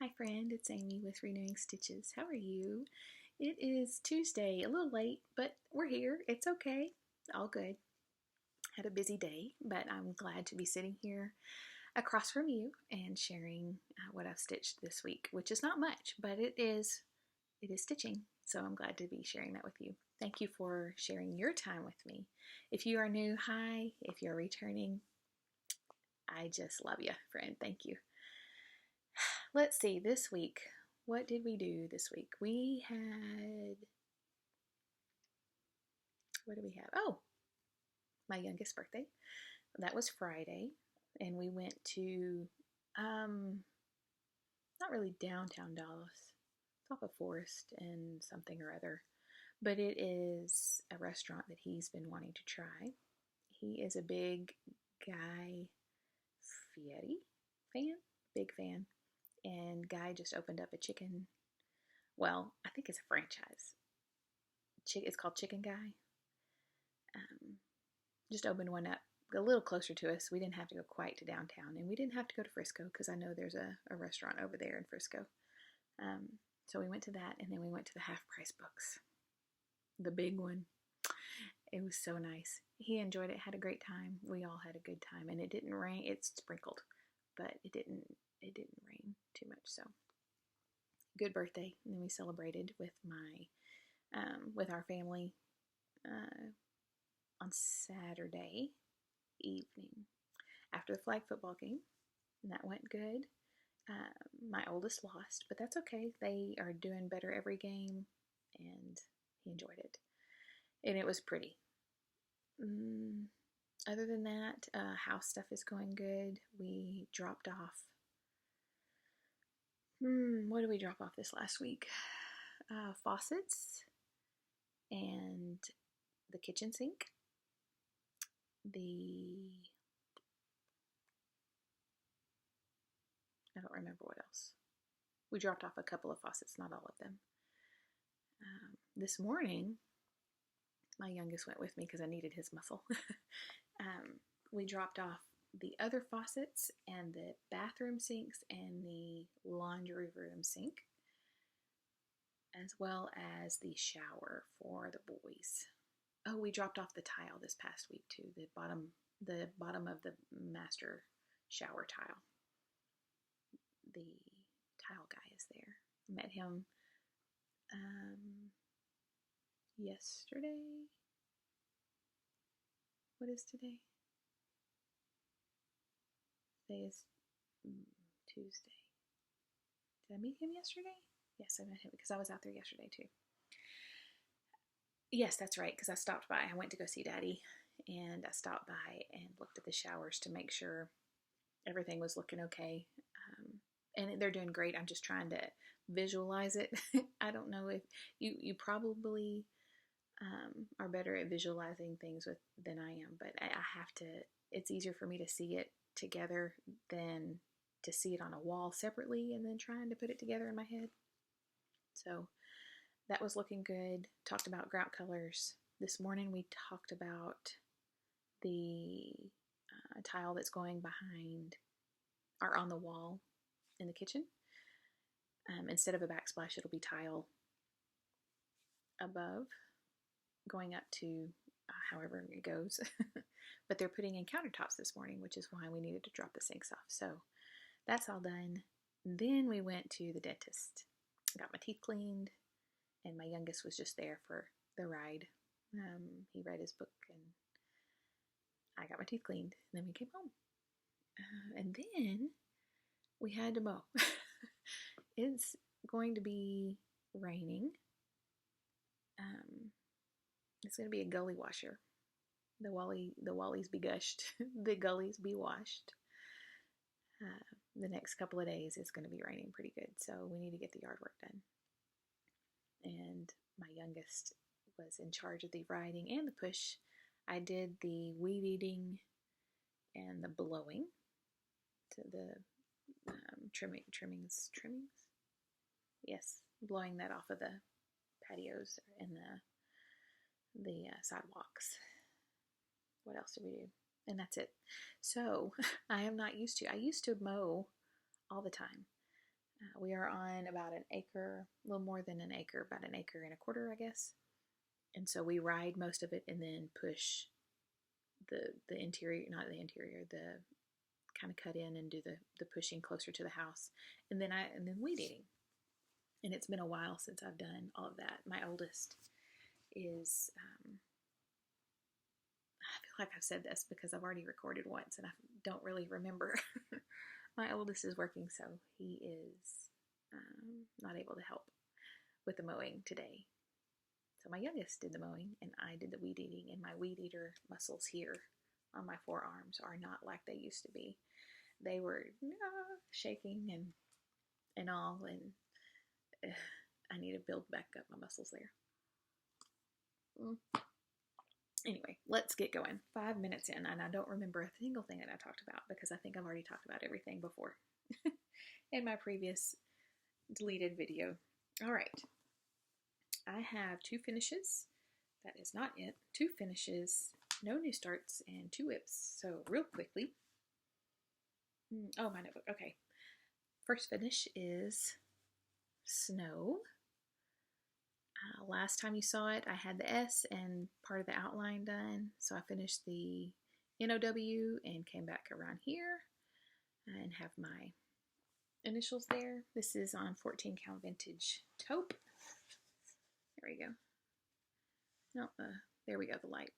Hi friend, it's Amy with Renewing Stitches. How are you? It is Tuesday, a little late, but we're here. It's okay. All good. Had a busy day, but I'm glad to be sitting here across from you and sharing what I've stitched this week, which is not much, but it is stitching. So I'm glad to be sharing that with you. Thank you for sharing your time with me. If you are new, hi. If you're returning, I just love you, friend. Thank you. Let's see, this week, what did we do this week? We had, what do we have? Oh, my youngest birthday. That was Friday, and we went to, not really downtown Dallas, it's off of Forest and something or other, but it is a restaurant that he's been wanting to try. He is a big Guy Fieri fan, big fan, and Guy just opened up a chicken, well, I think it's a franchise. It's called Chicken Guy. Just opened one up a little closer to us. We didn't have to go quite to downtown, and we didn't have to go to Frisco because I know there's a restaurant over there in Frisco. So we went to that, and then we went to the half price books, the big one. It was so nice. He enjoyed it, had a great time. We all had a good time, and it didn't rain. It sprinkled, but it didn't rain too much. So good birthday. And then we celebrated with with our family on Saturday evening after the flag football game, and that went good. My oldest lost, but that's okay. They are doing better every game, and he enjoyed it, and it was pretty. Other than that, house stuff is going good. We dropped off. What did we drop off this last week? Faucets and the kitchen sink. I don't remember what else. We dropped off a couple of faucets, not all of them. This morning, my youngest went with me because I needed his muscle. We dropped off the other faucets and the bathroom sinks and the laundry room sink, as well as the shower for the boys. Oh, we dropped off the tile this past week too. The bottom of the master shower tile. The tile guy is there. Met him yesterday. What is today? Today is Tuesday. Did I meet him yesterday? Yes, I met him because I was out there yesterday too. Yes, that's right, because I stopped by. I went to go see Daddy, and I stopped by and looked at the showers to make sure everything was looking okay. And they're doing great. I'm just trying to visualize it. I don't know if you probably are better at visualizing things than I am, but I have to. It's easier for me to see it together than to see it on a wall separately and then trying to put it together in my head. So that was looking good. Talked about grout colors. This morning we talked about the tile that's going behind or on the wall in the kitchen. Instead of a backsplash, it'll be tile above, going up to however it goes. But they're putting in countertops this morning, which is why we needed to drop the sinks off. So that's all done. Then we went to the dentist. Got my teeth cleaned, and my youngest was just there for the ride. He read his book, and I got my teeth cleaned, and then we came home. And then we had to mow. It's going to be raining. It's going to be a gully washer. The wallies be gushed. The gullies be washed. The next couple of days it's going to be raining pretty good, so we need to get the yard work done. And my youngest was in charge of the riding and the push. I did the weed eating and the blowing, to the trimmings. Yes, blowing that off of the patios and the sidewalks. What else did we do? And that's it. So I am not used to. I used to mow all the time. We are on about an acre, a little more than an acre, about an acre and a quarter, I guess. And so we ride most of it and then push the interior, not the interior, the kind of cut in and do the pushing closer to the house. And then weed eating. And it's been a while since I've done all of that. My oldest is, I feel like I've said this because I've already recorded once and I don't really remember. My oldest is working, so he is not able to help with the mowing today. So my youngest did the mowing and I did the weed eating, and my weed eater muscles here on my forearms are not like they used to be. They were shaking and all, and I need to build back up my muscles there. Anyway, let's get going. 5 minutes in, and I don't remember a single thing that I talked about because I think I've already talked about everything before in my previous deleted video. All right. I have 2 finishes. That is not it. 2 finishes, no new starts, and 2 whips. So real quickly. Oh, my notebook. Okay. First finish is snow. Last time you saw it, I had the S and part of the outline done. So I finished the NOW and came back around here and have my initials there. This is on 14 count vintage taupe. There we go. No, there we go, the light.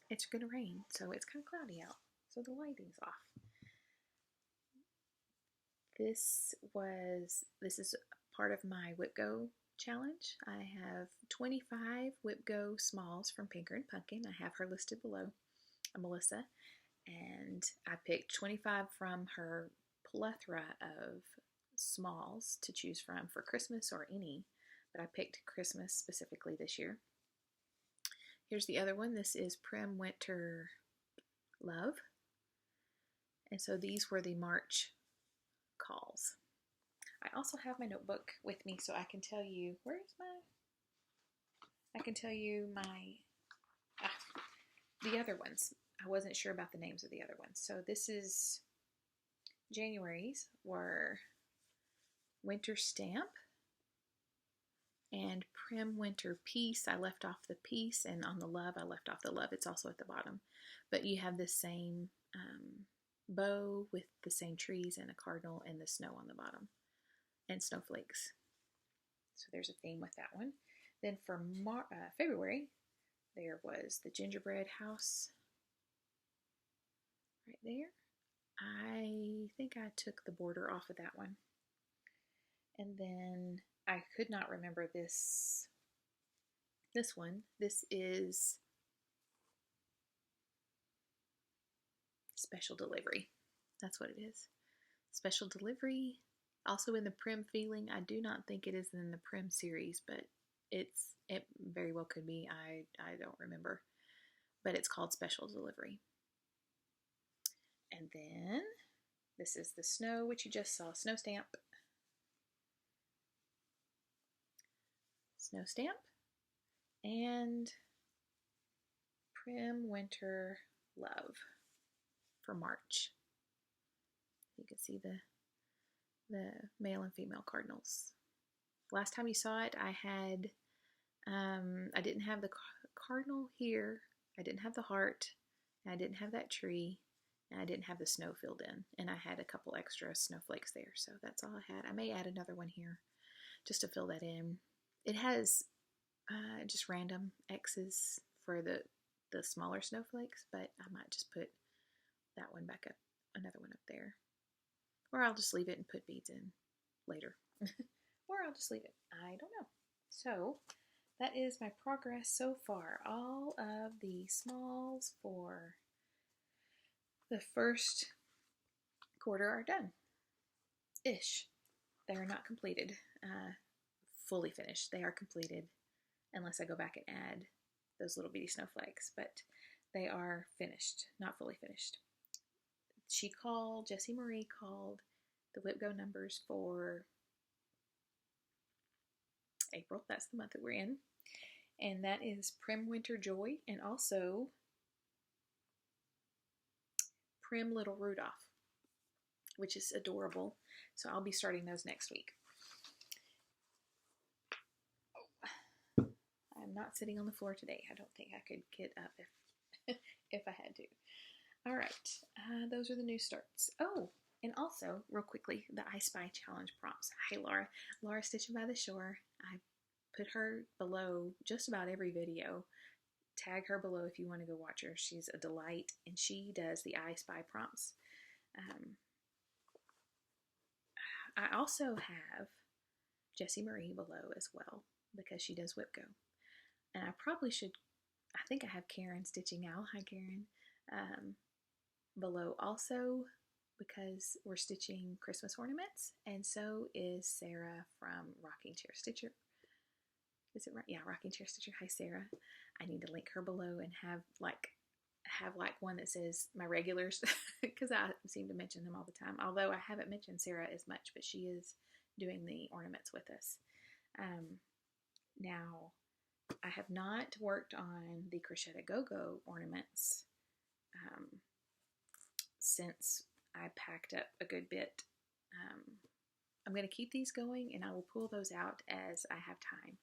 It's going to rain, so it's kind of cloudy out, so the lighting's off. This is part of my WIPGO challenge. I have 25 WIPGO smalls from Pinker and Pumpkin. I have her listed below, Melissa, and I picked 25 from her plethora of smalls to choose from for Christmas or any, but I picked Christmas specifically this year. Here's the other one. This is Prim Winter Love, and so these were the March calls. I also have my notebook with me so I can tell you, the other ones. I wasn't sure about the names of the other ones. So this is January's were Winter Stamp and Prim Winter Peace. I left off the peace, and on the love, I left off the love. It's also at the bottom. But you have the same bow with the same trees and a cardinal and the snow on the bottom. And snowflakes. So there's a theme with that one. Then for February, there was the gingerbread house right there. I think I took the border off of that one. And then I could not remember this one. This is Special Delivery. That's what it is. Special Delivery. Also in the Prim feeling. I do not think it is in the Prim series, but it very well could be. I don't remember. But it's called Special Delivery. And then this is the snow, which you just saw. Snow Stamp. Snow Stamp. And Prim Winter Love for March. You can see the male and female cardinals. Last time you saw it, I had, I didn't have the cardinal here, I didn't have the heart, I didn't have that tree, and I didn't have the snow filled in, and I had a couple extra snowflakes there, so that's all I had. I may add another one here, just to fill that in. It has just random X's for the smaller snowflakes, but I might just put that one back up, another one up there. Or I'll just leave it and put beads in later. Or I'll just leave it. I don't know. So that is my progress so far. All of the smalls for the first quarter are done. Ish. They are not completed. Fully finished. They are completed unless I go back and add those little bitty snowflakes. But they are finished. Not fully finished. Jessie Marie called the WIPGO numbers for April. That's the month that we're in. And that is Prim Winter Joy and also Prim Little Rudolph. which is adorable. So I'll be starting those next week. I'm not sitting on the floor today. I don't think I could get up if I had to. All right, those are the new starts. Oh, and also, real quickly, the I Spy Challenge prompts. Hi, Laura. Laura Stitchin by the Shore. I put her below just about every video. Tag her below if you want to go watch her. She's a delight, and she does the I Spy prompts. I also have Jessie Marie below as well, because she does WIPGO. And I probably should, I think I have Karen Stitching Owl. Hi, Karen. Below also, because we're stitching Christmas ornaments, and so is Sarah from Rocking Chair Stitcher. Is it right? Yeah, Rocking Chair Stitcher. Hi, Sarah. I need to link her below and have like one that says my regulars, because I seem to mention them all the time. Although I haven't mentioned Sarah as much, but she is doing the ornaments with us. Now, I have not worked on the Crocette Go-Go ornaments since I packed up a good bit. I'm going to keep these going, and I will pull those out as I have time.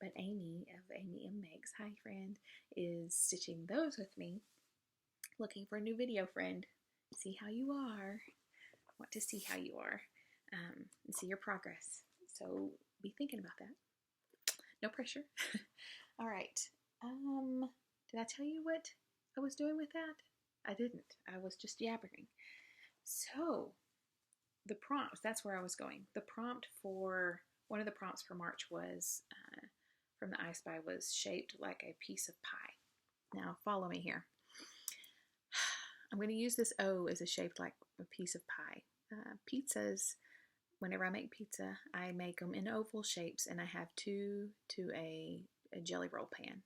But Amy of Amy M. Megs, hi friend, is stitching those with me. Looking for a new video, friend. See how you are. Want to see how you are and see your progress. So be thinking about that. No pressure. All right. Did I tell you what I was doing with that? I didn't. I was just yabbering. So the prompts, that's where I was going. The prompt for, one of the prompts for March was, from the I Spy, was shaped like a piece of pie. Now follow me here. I'm going to use this O as a shaped like a piece of pie. Pizzas, whenever I make pizza, I make them in oval shapes, and I have two to a jelly roll pan.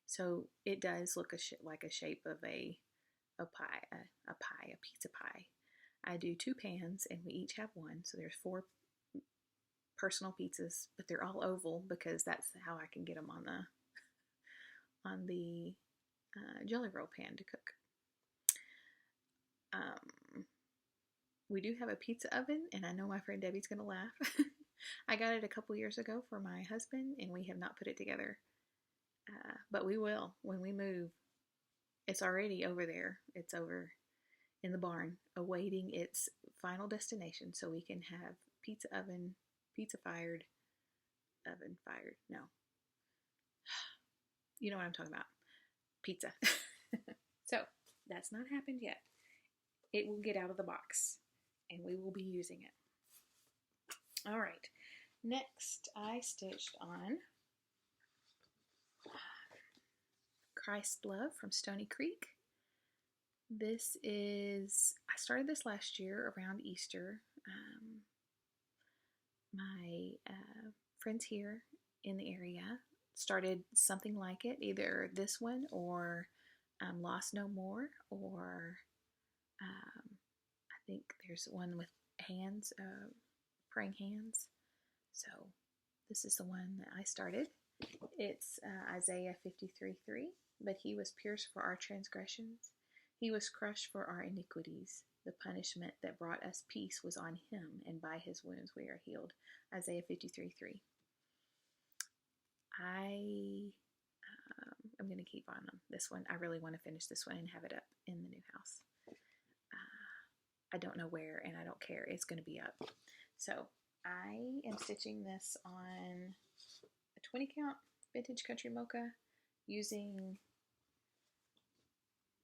So it does look like a shape of a pie, a pizza pie. I do 2 pans, and we each have one, so there's 4 personal pizzas, but they're all oval because that's how I can get them on the jelly roll pan to cook. We do have a pizza oven, and I know my friend Debbie's gonna laugh. I got it a couple years ago for my husband, and we have not put it together, but we will when we move. It's already over there. It's over in the barn, awaiting its final destination, so we can have oven fired. No, you know what I'm talking about. Pizza. So that's not happened yet. It will get out of the box, and we will be using it. All right. Next, I stitched on Christ Love from Stony Creek. This is, I started this last year around Easter. My friends here in the area started something like it, either this one or Lost No More, or I think there's one with hands, praying hands. So this is the one that I started. It's Isaiah 53:3. But he was pierced for our transgressions. He was crushed for our iniquities. The punishment that brought us peace was on him, and by his wounds we are healed. Isaiah 53:3. I'm going to keep on this one. I really want to finish this one and have it up in the new house. I don't know where, and I don't care. It's going to be up. So I am stitching this on a 20 count vintage country mocha using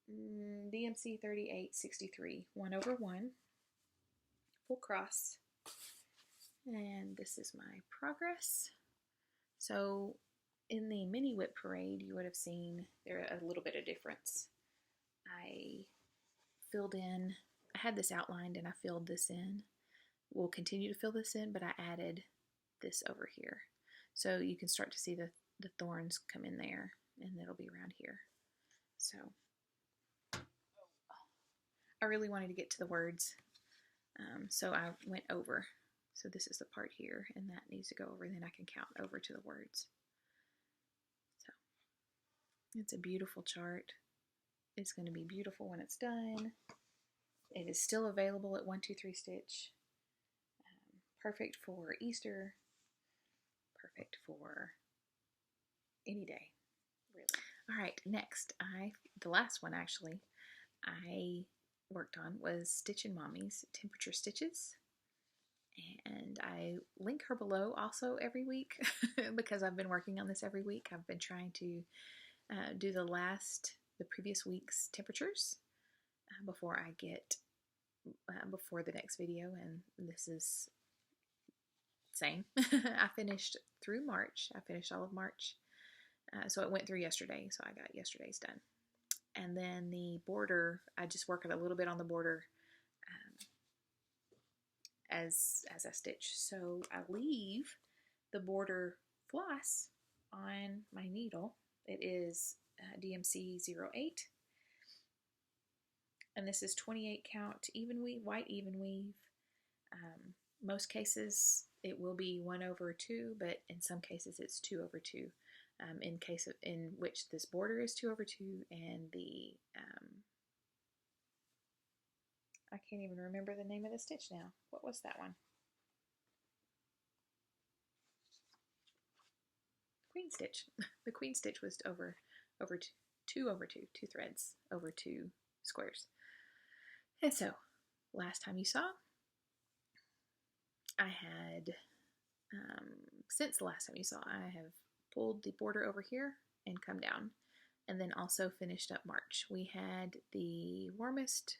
DMC 3863 1/1 full cross, and this is my progress. So in the mini whip parade, you would have seen there a little bit of difference. I had this outlined, and I filled this in. We'll continue to fill this in, but I added this over here, so you can start to see the thorns come in there, and it'll be around here. So I really wanted to get to the words, so I went over. So this is the part here, and that needs to go over, then I can count over to the words. So it's a beautiful chart. It's going to be beautiful when it's done. It is still available at 123 Stitch. Perfect for Easter. Perfect for any day, really. All right, next, the last one actually I worked on was Stitchin' Mommy's Temperature Stitches. And I link her below also every week because I've been working on this every week. I've been trying to do the previous week's temperatures before I get before the next video, and this is same. I finished through March. I finished all of March, so it went through yesterday, so I got yesterday's done. And then the border, I just work a little bit on the border as I stitch. So I leave the border floss on my needle. It is DMC 08, and this is 28 count even weave, white even weave. Most cases it will be 1/2, but in some cases it's 2/2. In which this border is 2/2, and the I can't even remember the name of the stitch now. What was that one? Queen stitch. The queen stitch was over 2/2, 2 threads over 2 squares. And so, last time you saw, I had, since the last time you saw, I have pulled the border over here and come down, and then also finished up March. We had the warmest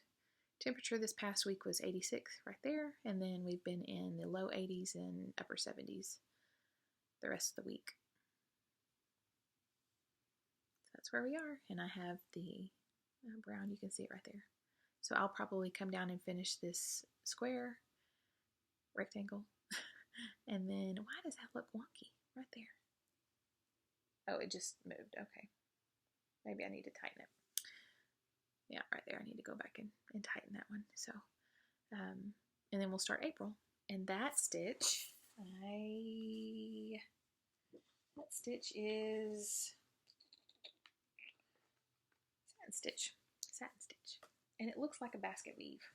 temperature this past week was 86 right there, and then we've been in the low 80s and upper 70s the rest of the week. So that's where we are, and I have the brown, you can see it right there. So I'll probably come down and finish this square, rectangle, and then, why does that look wonky right there? Oh, it just moved, okay. Maybe I need to tighten it. Yeah, right there. I need to go back and tighten that one. So, and then we'll start April. And that stitch, is satin stitch. And it looks like a basket weave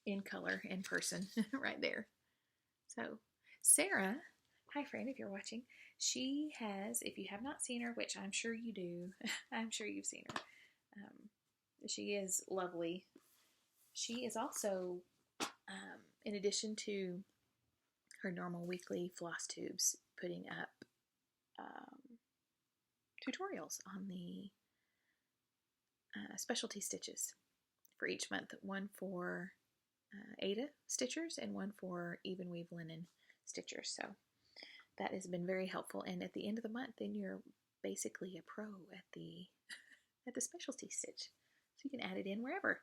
in color, in person, right there. So, Sarah, hi friend, if you're watching, she has, if you have not seen her, which I'm sure you do, I'm sure you've seen her. She is lovely. She is also, in addition to her normal weekly floss tubes, putting up tutorials on the specialty stitches for each month. One for Ada stitchers and one for even weave linen stitchers. So that has been very helpful. And at the end of the month, then you're basically a pro at the specialty stitch. So you can add it in wherever.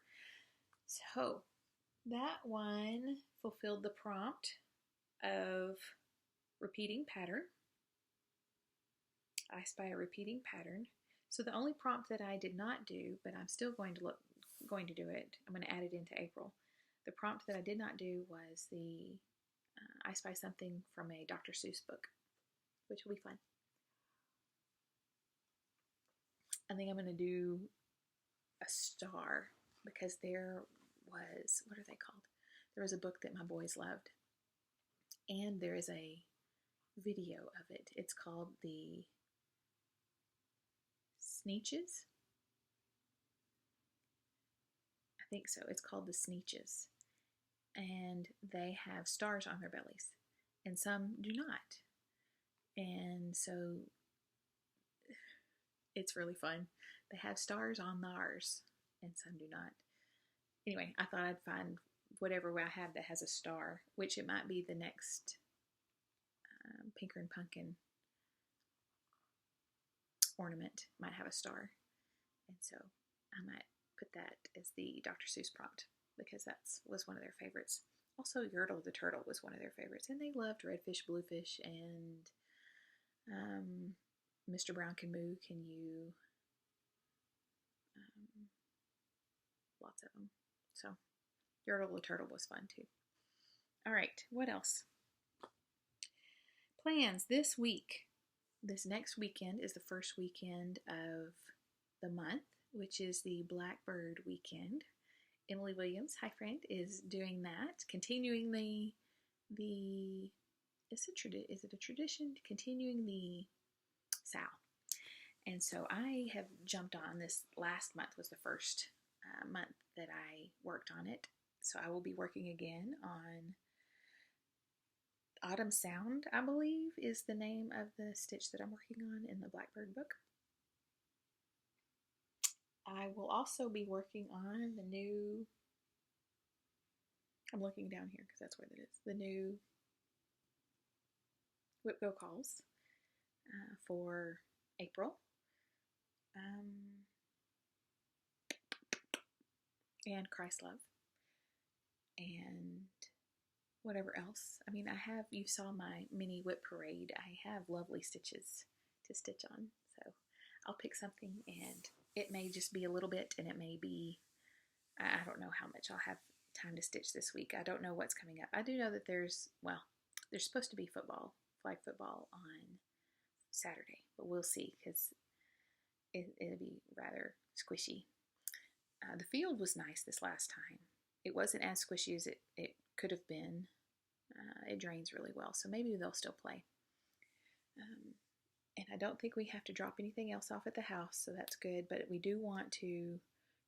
So that one fulfilled the prompt of repeating pattern. I spy a repeating pattern. So the only prompt that I did not do, but I'm still going to do it. I'm going to add it into April. The prompt that I did not do was the I spy something from a Dr. Seuss book, which will be fun. I think I'm going to do a star, because there was, what are they called? There was a book that my boys loved, and there is a video of it. It's called the Sneetches. I think so. It's called the Sneetches, and they have stars on their bellies, and some do not. And so it's really fun. They have stars on theirs, and some do not. Anyway, I thought I'd find whatever I have that has a star, which it might be the next Pinker and Pumpkin ornament might have a star. And so I might put that as the Dr. Seuss prompt, because that was one of their favorites. Also, Yertle the Turtle was one of their favorites, and they loved Redfish, Bluefish, and Mr. Brown Can Moo, Can You? Lots of them. So, Yertle the Turtle was fun too. All right, what else? Plans this week. This next weekend is the first weekend of the month, which is the Blackbird weekend. Emily Williams, hi friend, is doing that, continuing is it a tradition? Continuing the sow. And so I have jumped on this. Last month was the first month that I worked on it. So I will be working again on Autumn Sound, I believe, is the name of the stitch that I'm working on in the Blackbird book. I will also be working on the new, I'm looking down here because that's where it is, the new WIPGO calls for April. And Christ Love. And whatever else. I mean, you saw my mini whip parade. I have lovely stitches to stitch on. So I'll pick something, and it may just be a little bit, and it may be, I don't know how much I'll have time to stitch this week. I don't know what's coming up. I do know that there's supposed to be flag football on Saturday, but we'll see, because it'll be rather squishy. The field was nice this last time. It wasn't as squishy as it could have been. It drains really well, so maybe they'll still play. And I don't think we have to drop anything else off at the house, so that's good. But we do want to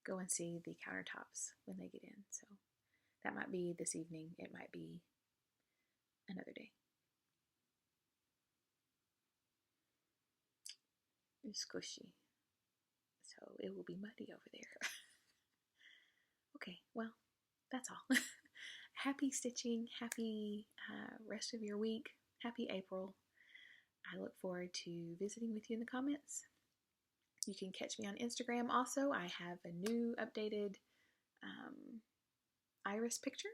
go and see the countertops when they get in. So that might be this evening. It might be another day. It's squishy, so it will be muddy over there. Okay, well, that's all. Happy stitching, happy rest of your week, happy April. I look forward to visiting with you in the comments. You can catch me on Instagram also. I have a new updated iris picture.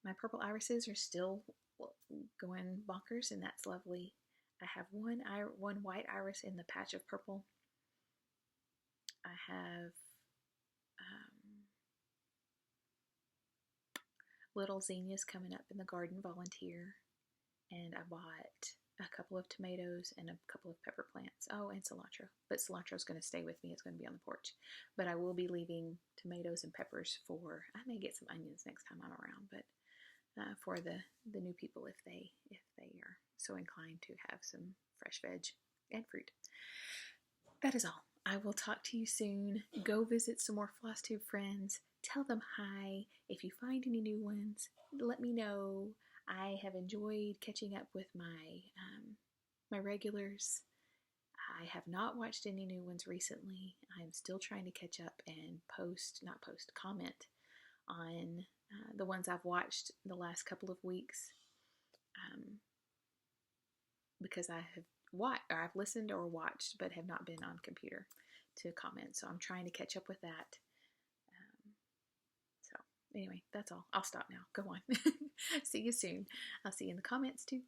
My purple irises are still going bonkers, and that's lovely. I have one white iris in the patch of purple. I have little zinnias coming up in the garden volunteer, and I bought a couple of tomatoes and a couple of pepper plants. Oh, and cilantro, but cilantro is going to stay with me. It's going to be on the porch, but I will be leaving tomatoes and peppers for, I may get some onions next time I'm around, but for the new people, if they are so inclined to have some fresh veg and fruit. That is all. I will talk to you soon. Go visit some more Flosstube friends. Tell them hi. If you find any new ones, let me know. I have enjoyed catching up with my regulars. I have not watched any new ones recently. I'm still trying to catch up and comment on the ones I've watched the last couple of weeks, because I've listened or watched but have not been on computer to comment. So I'm trying to catch up with that. So anyway, that's all. I'll stop now. Go on. See you soon. I'll see you in the comments too.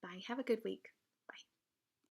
Bye. Have a good week.